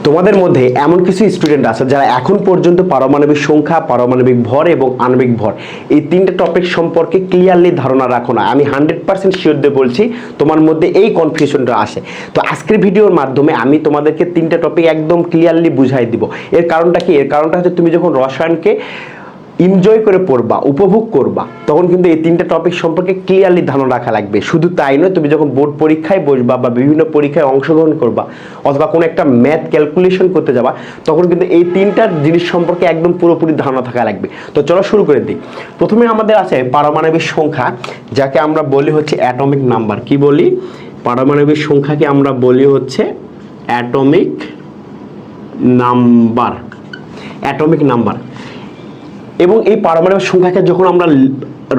তোমাদের মধ্যে এমন কিছু স্টুডেন্ট আছে যারা এখন পর্যন্ত পারমাণবিক সংখ্যা, পারমাণবিক ভর এবং আণবিক ভর এই তিনটে টপিক সম্পর্কে ক্লিয়ারলি ধারণা রাখো না। আমি 100% শিওর দিয়ে বলছি তোমার মধ্যে এই কনফিউশনটা আসে। তো আজকের ভিডিওর মাধ্যমে আমি তোমাদেরকে তিনটে টপিক একদম ক্লিয়ারলি বুঝাই দিব। এর কারণটা কি? এর কারণটা হচ্ছে তুমি যখন রসায়নকে এনজয় করে পড়বা, উপভোগ করবা, তখন কিন্তু এই তিনটা টপিক সম্পর্কে ক্লিয়ারলি ধারণা রাখা লাগবে। শুধু তাই নয়, তুমি যখন বোর্ড পরীক্ষায় বসবা বা বিভিন্ন পরীক্ষায় অংশগ্রহণ করবা অথবা কোনো একটা ম্যাথ ক্যালকুলেশন করতে যাবা, তখন কিন্তু এই তিনটা জিনিস সম্পর্কে একদম পুরোপুরি ধারণা থাকা লাগবে। তো চলো শুরু করে দিই। প্রথমে আমাদের আছে পারমাণবিক সংখ্যা, যাকে আমরা বলি হচ্ছে অ্যাটমিক নাম্বার। কি বলি? পারমাণবিক সংখ্যাকে আমরা বলি হচ্ছে অ্যাটমিক নাম্বার, অ্যাটমিক নাম্বার। এবং এই পারমাণবিক সংখ্যাকে যখন আমরা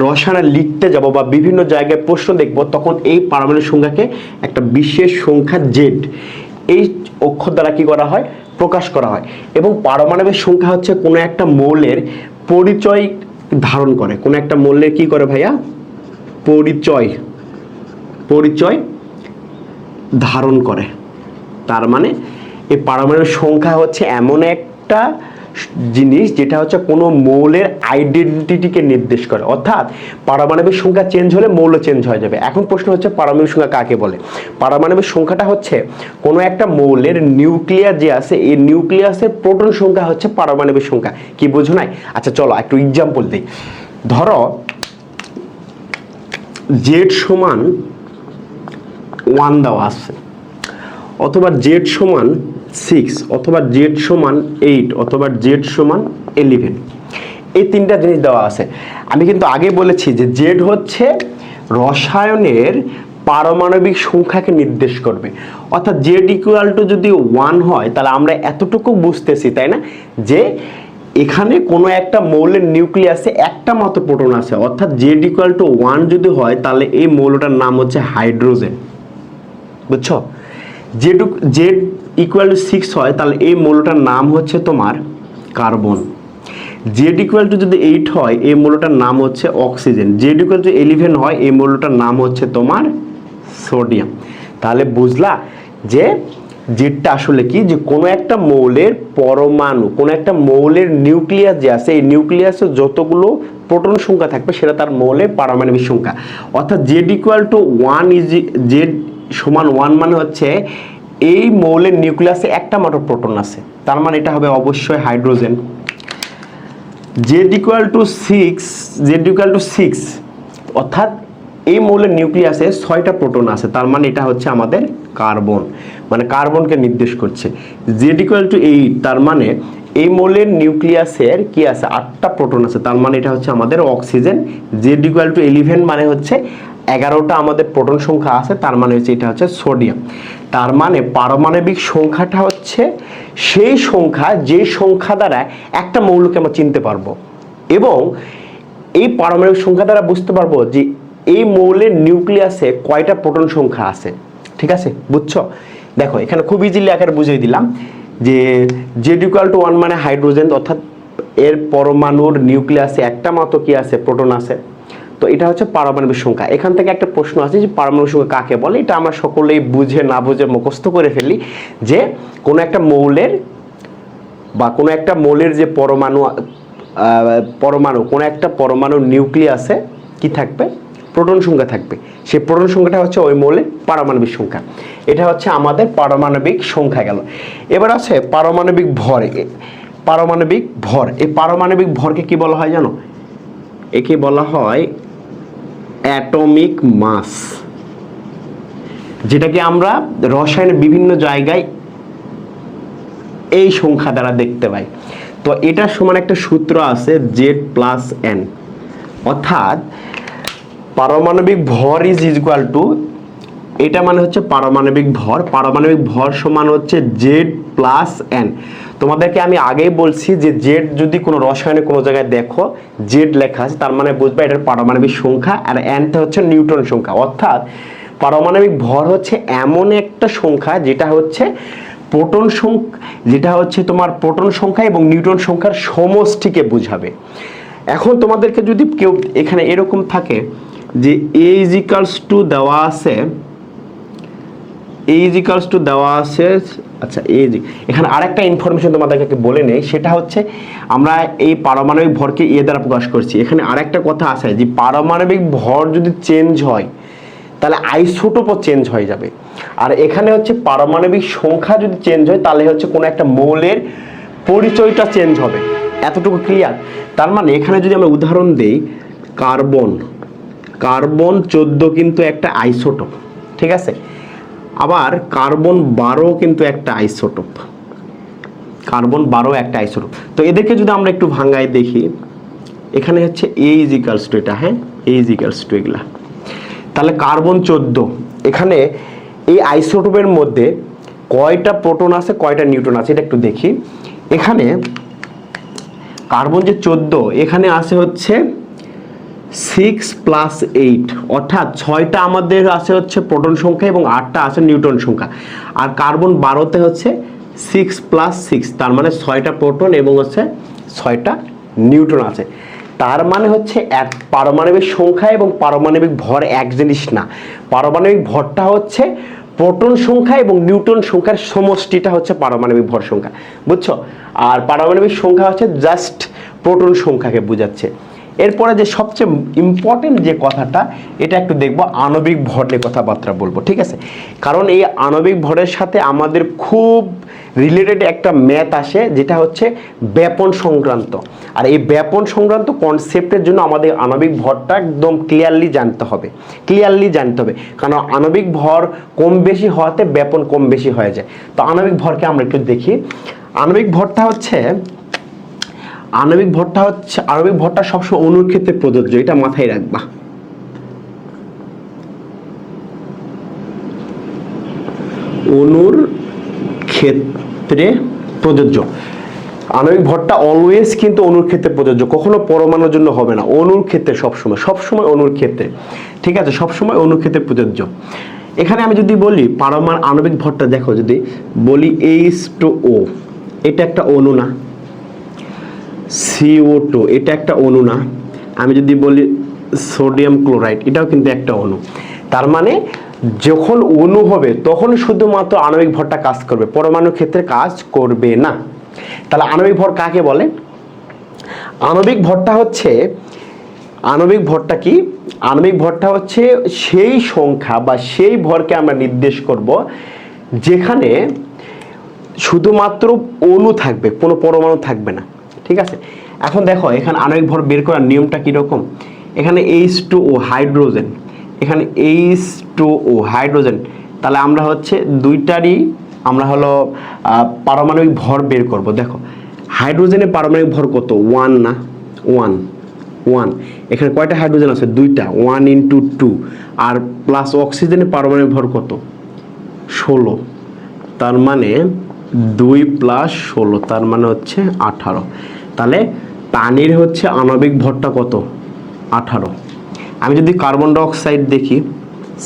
রসায়নে লিখতে যাব বা বিভিন্ন জায়গায় প্রশ্ন দেখব, তখন এই পারমাণবিক সংখ্যাকে একটা বিশেষ সংখ্যা জেড এই অক্ষর দ্বারা কি করা হয়? প্রকাশ করা হয়। এবং পারমাণবিক সংখ্যা হচ্ছে কোনো একটা মৌলের পরিচয় ধারণ করে। কোনো একটা মৌলের কি করে ভাইয়া? পরিচয় ধারণ করে। তার মানে এই পারমাণবিক সংখ্যা হচ্ছে এমন একটা জিনিস যেটা হচ্ছে কোনো মৌলের আইডেন্টিটিকে নির্দেশ করে। অর্থাৎ পারমাণবিক সংখ্যা চেঞ্জ হলে মৌল চেঞ্জ হয়ে যাবে। এখন প্রশ্ন হচ্ছে পারমাণবিক সংখ্যা কাকে বলে? পারমাণবিক সংখ্যাটা হচ্ছে কোনো একটা মৌলের নিউক্লিয়াস যে আছে, এই নিউক্লিয়াসের প্রোটন সংখ্যা হচ্ছে পারমাণবিক সংখ্যা। কি বোঝো নাই? আচ্ছা চলো একটু এক্সাম্পল দিই। ধরো জেড সমান 1 দেওয়া আছে, অথবা জেড সমান 6, অথবা জেড সমান 8, অথবা জেড সমান 11। এই তিনটা জিনিস দেওয়া আছে। আমি কিন্তু আগে বলেছি যে জেড হচ্ছে রসায়নের পারমাণবিক সংখ্যাকে নির্দেশ করবে। অর্থাৎ জেড ইকুয়াল টু যদি 1 হয়, তাহলে আমরা এতটুকু বুঝতেছি, তাই না, যে এখানে কোনো একটা মৌলের নিউক্লিয়াসে একটা মাত্র প্রোটন আছে। অর্থাৎ জেড ইকুয়াল টু 1 যদি হয়, তাহলে এই মৌলটার নাম হচ্ছে হাইড্রোজেন। বুঝছো? জেড ইকুয়াল টু 6 হয়, তাহলে এই মৌলটার নাম হচ্ছে তোমার কার্বন। জেড ইকুয়াল টু যদি 8 হয়, এই মৌলটার নাম হচ্ছে অক্সিজেন। জেড ইকুয়াল টু 11 হয়, এই মৌলটার নাম হচ্ছে তোমার সোডিয়াম। তাহলে বুঝলা যে জেডটা আসলে কি? যে কোনো একটা মৌলের পরমাণু, কোনো একটা মৌলের নিউক্লিয়াস যে আছে, এই নিউক্লিয়াসে যতগুলো প্রোটন সংখ্যা থাকবে সেটা তার মৌলের পারমাণবিক সংখ্যা। অর্থাৎ জেড ইকুয়াল টু 1 জেড সমান 1 মানে হচ্ছে এই মৌলের নিউক্লিয়াসে একটা মাত্র প্রোটন আছে, তার মানে এটা হবে অবশ্যই হাইড্রোজেন। জেড ইকুয়াল টু 6, অর্থাৎ এই মৌলের নিউক্লিয়াসে 6টা প্রোটন আছে, তার মানে এটা হচ্ছে আমাদের কার্বন, মানে কার্বনকে নির্দেশ করছে। জেড ইকুয়াল টু 8, তার মানে এই মৌলের নিউক্লিয়াসের কি আছে? 8টা প্রোটন আছে, তার মানে এটা হচ্ছে আমাদের অক্সিজেন। জেড ইকুয়াল টু 11 মানে হচ্ছে 11টা আমাদের প্রোটন সংখ্যা আছে, তার মানে হচ্ছে এটা হচ্ছে সোডিয়াম। তার মানে পারমাণবিক সংখ্যাটা হচ্ছে সেই সংখ্যা যে সংখ্যা দ্বারা একটা মৌলকে আমরা চিনতে পারবো, এবং এই পারমাণবিক সংখ্যা দ্বারা বুঝতে পারবো যে এই মৌলের নিউক্লিয়াসে কয়টা প্রোটন সংখ্যা আছে। ঠিক আছে, বুঝছো? দেখো এখানে খুব ইজিলি আকারে বুঝিয়ে দিলাম যে জেড ইকুয়াল টু 1 মানে হাইড্রোজেন, অর্থাৎ এর পরমাণুর নিউক্লিয়াসে একটা মাত্র কি আছে? প্রোটন আছে। তো এটা হচ্ছে পারমাণবিক সংখ্যা। এখান থেকে একটা প্রশ্ন আছে যে পারমাণবিক সংখ্যা কাকে বলে? এটা আমরা সকলেই বুঝে না বুঝে মুখস্থ করে ফেলি যে কোনো একটা মৌলের বা কোনো একটা মৌলের যে পরমাণু কোনো একটা পরমাণুর নিউক্লিয়াসে কি থাকবে? প্রোটন সংখ্যা থাকবে। সেই প্রোটন সংখ্যাটা হচ্ছে ওই মৌলের পারমাণবিক সংখ্যা। এটা হচ্ছে আমাদের পারমাণবিক সংখ্যা গেল। এবার আছে পারমাণবিক ভর। পারমাণবিক ভর, এই পারমাণবিক ভরকে কি বলা হয় জানো? একে বলা হয় অ্যাটমিক মাস, যেটাকে আমরা রসায়নের বিভিন্ন জায়গায় এই সংখ্যা দ্বারা দেখতে পাই। তো এটার সমান একটা সূত্র আছে Z+N, অর্থাৎ পারমাণবিক ভর ইজ ইকুয়াল টু, এটা মানে হচ্ছে পারমাণবিক ভর। পারমাণবিক ভর সমান হচ্ছে Z+N। তোমাদেরকে আমি আগেই বলছি যে জেড যদি কোনো রসায়নে কোনো জায়গায় দেখো জেড লেখা আছে, তার মানে বুঝবে এটার পারমাণবিক সংখ্যা, আর এনটা হচ্ছে নিউট্রন সংখ্যা। অর্থাৎ পারমাণবিক ভর হচ্ছে এমন একটা সংখ্যা যেটা হচ্ছে প্রোটন সংখ্যা, যেটা হচ্ছে তোমার প্রোটন সংখ্যা এবং নিউট্রন সংখ্যার সমষ্টিকে বোঝাবে। এখন তোমাদেরকে যদি কেউ এখানে এরকম থাকে যে A ইজ ইকুয়ালস টু দেওয়া আছে আচ্ছা, এই যে এখানে আরেকটা ইনফরমেশন তোমাদেরকে বলে নেই, সেটা হচ্ছে আমরা এই পারমাণবিক ভরকে এ দ্বারা প্রকাশ করছি। এখানে আরেকটা কথা আছে যে পারমাণবিক ভর যদি চেঞ্জ হয় তাহলে আইসোটোপও চেঞ্জ হয়ে যাবে। আর এখানে হচ্ছে পারমাণবিক সংখ্যা যদি চেঞ্জ হয় তাহলে হচ্ছে কোনো একটা মৌলের পরিচয়টা চেঞ্জ হবে। এতটুকু ক্লিয়ার? তার মানে এখানে যদি আমরা উদাহরণ দেই, কার্বন 14 কিন্তু একটা আইসোটোপ, ঠিক আছে। আবার কার্বন 12 কিন্তু একটা আইসোটোপ, কার্বন 12 একটা আইসোটোপ। তো এদেরকে যদি আমরা একটু ভাঙায় দেখি, এখানে হচ্ছে এ ইজ ইকালস টু এটা, হ্যাঁ, এ ইজ ইকালস টু এগুলা। তাহলে কার্বন 14, এখানে এই আইসোটোপের মধ্যে কয়টা প্রোটন আছে কয়টা নিউট্রন আছে এটা একটু দেখি। এখানে কার্বন যে 14, এখানে আছে হচ্ছে 6 + 8, অর্থাৎ 6টা আমাদের আছে হচ্ছে প্রোটন সংখ্যা এবং 8টা আছে নিউট্রন সংখ্যা। আর কার্বন 12তে হচ্ছে 6 + 6, তার মানে 6টা প্রোটন এবং হচ্ছে 6টা নিউট্রন আছে। তার মানে হচ্ছে এক পারমাণবিক সংখ্যা এবং পারমাণবিক ভর এক জিনিস না। পারমাণবিক ভরটা হচ্ছে প্রোটন সংখ্যা এবং নিউট্রন সংখ্যার সমষ্টিটা হচ্ছে পারমাণবিক ভর সংখ্যা, বুঝছো? আর পারমাণবিক সংখ্যা হচ্ছে জাস্ট প্রোটন সংখ্যাকে বোঝাচ্ছে। এরপরে যে সবচেয়ে ইম্পর্টেন্ট যে কথাটা, এটা একটু দেখবো, আণবিক ভর নিয়ে কথাবার্তা বলবো, ঠিক আছে। কারণ এই আণবিক ভরের সাথে আমাদের খুব রিলেটেড একটা ম্যাথ আসে, যেটা হচ্ছে ব্যাপন সংক্রান্ত। আর এই ব্যাপন সংক্রান্ত কনসেপ্টের জন্য আমাদের আণবিক ভরটা একদম ক্লিয়ারলি জানতে হবে, কারণ আণবিক ভর কম বেশি হওয়াতে ব্যাপন কম বেশি হয়ে যায়। তো আণবিক ভরকে আমরা একটু দেখি। আণবিক ভরটা সবসময় অণুর ক্ষেত্রে প্রযোজ্য, এটা মাথায় রাখবা। অণুর ক্ষেত্রে প্রযোজ্য, আণবিক ভরটা অলওয়েজ কিন্তু অণুর ক্ষেত্রে প্রযোজ্য, কখনো পরমাণুর জন্য হবে না। অণুর ক্ষেত্রে সবসময় অণুর ক্ষেত্রে, ঠিক আছে, সবসময় অণুর ক্ষেত্রে প্রযোজ্য। এখানে আমি যদি বলি আণবিক ভরটা দেখো, যদি বলি H2O, এটা একটা অণু না? CO2 এটা একটা অণু না? আমি যদি বলি সোডিয়াম ক্লোরাইড, এটাও কিন্তু একটা অণু। তার মানে যখন অণু হবে তখন শুধুমাত্র আণবিক ভরটা কাজ করবে, পরমাণুর ক্ষেত্রে কাজ করবে না। তাহলে আণবিক ভর কাকে বলে? আণবিক ভরটা কি? আণবিক ভরটা হচ্ছে সেই সংখ্যা বা সেই ভরকে আমরা নির্দেশ করব যেখানে শুধুমাত্র অণু থাকবে, কোনো পরমাণু থাকবে না, ঠিক আছে। এখন দেখো, এখানে আণবিক ভর বের করার নিয়মটা কীরকম? এখানে H2O হাইড্রোজেন, এখানে H2O হাইড্রোজেন, তাহলে আমরা হচ্ছে দুইটারই আমরা হলো পারমাণবিক ভর বের করব। দেখো, হাইড্রোজেনের পারমাণবিক ভর কত? 1 না? 1। এখানে কয়টা হাইড্রোজেন আছে? 2টা, 1 × 2। আর প্লাস অক্সিজেনের পারমাণবিক ভর কত? 16। তার মানে 2 + 16, তার মানে হচ্ছে 18। তাহলে পানির হচ্ছে আণবিক ভরটা কত? 18। আমি যদি কার্বন ডাই অক্সাইড দেখি,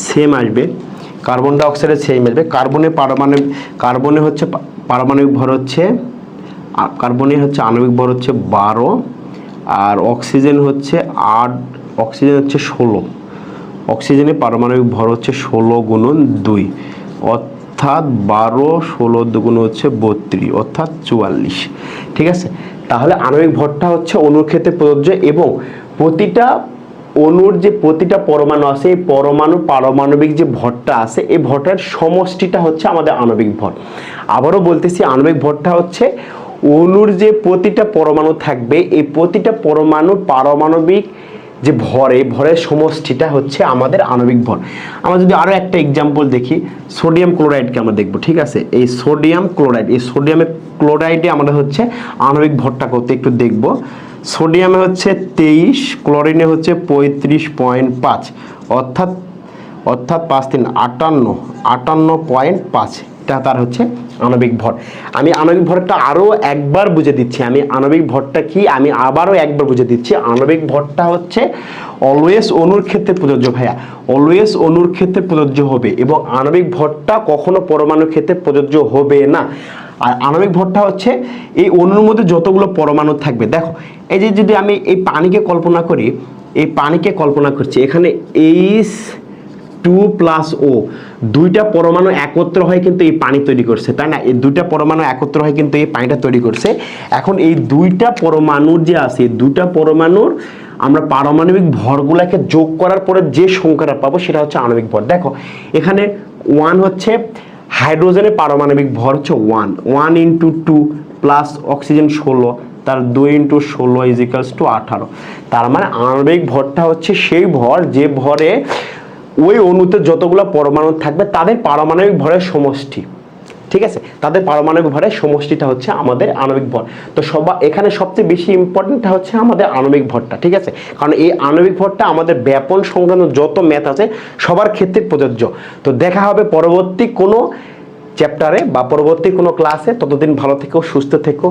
সেম আসবে, কার্বন ডাই অক্সাইডের সেম আসবে। কার্বনে হচ্ছে পারমাণবিক ভর হচ্ছে, কার্বনের হচ্ছে আণবিক ভর হচ্ছে 12, আর অক্সিজেন হচ্ছে 8, অক্সিজেন হচ্ছে 16। অক্সিজেনের পারমাণবিক ভর হচ্ছে 16 × 2, অর্থাৎ 12, 16 দুগুণ হচ্ছে 32, অর্থাৎ 44, ঠিক আছে। তাহলে আণবিক ভরটা হচ্ছে অণুর ক্ষেত্রে প্রযোজ্য এবং প্রতিটা অণুর যে প্রতিটা পরমাণু আছে, এই পারমাণবিক যে ভরটা আছে, এই ভরটার সমষ্টিটা হচ্ছে আমাদের আণবিক ভর। আবারও বলতেছি, আণবিক ভরটা হচ্ছে অণুর যে প্রতিটা পরমাণু থাকবে, এই প্রতিটা পরমাণুর পারমাণবিক যে ভর, এই ভরের সমষ্টিটা হচ্ছে আমাদের আণবিক ভর। আমরা যদি আরো একটা एग्जांपल দেখি, সোডিয়াম ক্লোরাইডকে আমরা দেখব, ঠিক আছে। এই সোডিয়াম ক্লোরাইডে আমাদের হচ্ছে আণবিক ভরটা কত একটু দেখব। সোডিয়ামে হচ্ছে 23, ক্লোরিনে হচ্ছে 35.5, অর্থাৎ 5 × 3 58.5, এটা তার হচ্ছে আণবিক ভর। আমি আণবিক ভরটা আরো একবার বুঝে দিচ্ছি, আণবিক ভরটা কি আমি আবারও একবার বুঝে দিচ্ছি। আণবিক ভরটা হচ্ছে অলওয়েজ অণুর ক্ষেত্রে প্রযোজ্য, ভাইয়া, অলওয়েজ অণুর ক্ষেত্রে প্রযোজ্য হবে এবং আণবিক ভরটা কখনো পরমাণুর ক্ষেত্রে প্রযোজ্য হবে না। আর আণবিক ভরটা হচ্ছে এই অণুর মধ্যে যতগুলো পরমাণু থাকবে, দেখো এই যে যদি আমি এই পানিকে কল্পনা করি, এই পানিকে কল্পনা করছি, এখানে টু প্লাস ও, দুইটা পরমাণু একত্র হয়ে কিন্তু এই পানি তৈরি করছে, তাই না? এই দুইটা পরমাণু একত্র হয়ে কিন্তু এই পানিটা তৈরি করছে। এখন এই দুইটা পরমাণুর যে আছে, দুইটা পরমাণুর আমরা পারমাণবিক ভরগুলোকে যোগ করার পরে যে সংখ্যাটা পাবো সেটা হচ্ছে আণবিক ভর। দেখো এখানে 1 হচ্ছে হাইড্রোজেনের পারমাণবিক ভর হচ্ছে 1, 1 ইন্টু 2 প্লাস অক্সিজেন 16, তার 2 ইন্টু 16 ইজ ইকালস টু 18। তার মানে আণবিক ভরটা হচ্ছে সেই ভর যে ভরে ওই অণুতে যতগুলো পরমাণু থাকবে তাদের পারমাণবিক ভরের সমষ্টি, ঠিক আছে? তাদের পারমাণবিক ভরের সমষ্টিটা হচ্ছে আমাদের আণবিক ভর। তো এখানে সবচেয়ে বেশি ইম্পর্টেন্টটা হচ্ছে আমাদের আণবিক ভরটা, ঠিক আছে? কারণ এই আণবিক ভরটা আমাদের ব্যাপন সংক্রান্ত যত ম্যাথ আছে সবার ক্ষেত্রে প্রযোজ্য। তো দেখা হবে পরবর্তী কোনো চ্যাপ্টারে বা পরবর্তী কোনো ক্লাসে। ততদিন ভালো থেকো, সুস্থ থেকো।